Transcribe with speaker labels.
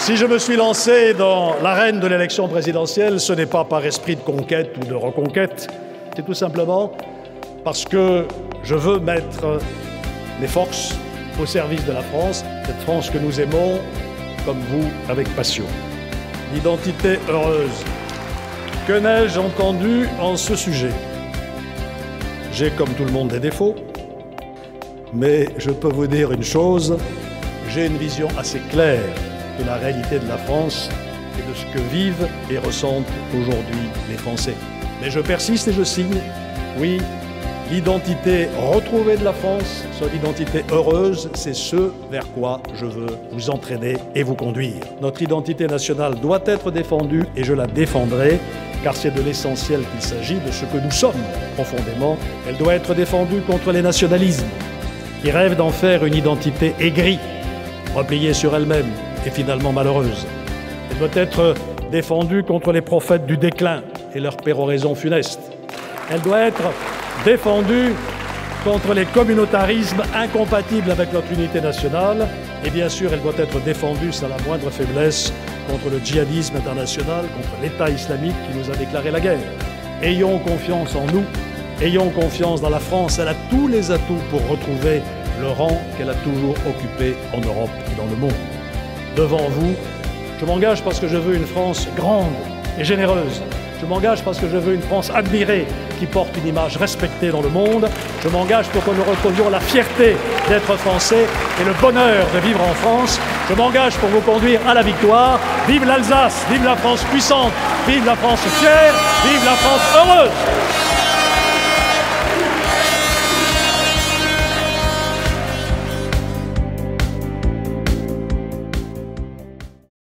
Speaker 1: Si je me suis lancé dans l'arène de l'élection présidentielle, ce n'est pas par esprit de conquête ou de reconquête, c'est tout simplement parce que je veux mettre mes forces au service de la France, cette France que nous aimons, comme vous, avec passion. L'identité heureuse. Que n'ai-je entendu en ce sujet? J'ai, comme tout le monde, des défauts, mais je peux vous dire une chose, j'ai une vision assez claire de la réalité de la France et de ce que vivent et ressentent aujourd'hui les Français. Mais je persiste et je signe, oui, l'identité retrouvée de la France, son identité heureuse, c'est ce vers quoi je veux vous entraîner et vous conduire. Notre identité nationale doit être défendue et je la défendrai, car c'est de l'essentiel qu'il s'agit, de ce que nous sommes profondément. Elle doit être défendue contre les nationalismes qui rêvent d'en faire une identité aigrie, repliée sur elle-même et finalement malheureuse. Elle doit être défendue contre les prophètes du déclin et leurs péroraisons funestes. Elle doit être défendue contre les communautarismes incompatibles avec notre unité nationale. Et bien sûr, elle doit être défendue sans la moindre faiblesse contre le djihadisme international, contre l'État islamique qui nous a déclaré la guerre. Ayons confiance en nous, ayons confiance dans la France. Elle a tous les atouts pour retrouver le rang qu'elle a toujours occupé en Europe et dans le monde. Devant vous, je m'engage parce que je veux une France grande et généreuse. Je m'engage parce que je veux une France admirée, qui porte une image respectée dans le monde. Je m'engage pour que nous retrouvions la fierté d'être Français et le bonheur de vivre en France. Je m'engage pour vous conduire à la victoire. Vive l'Alsace, vive la France puissante, vive la France fière, vive la France heureuse!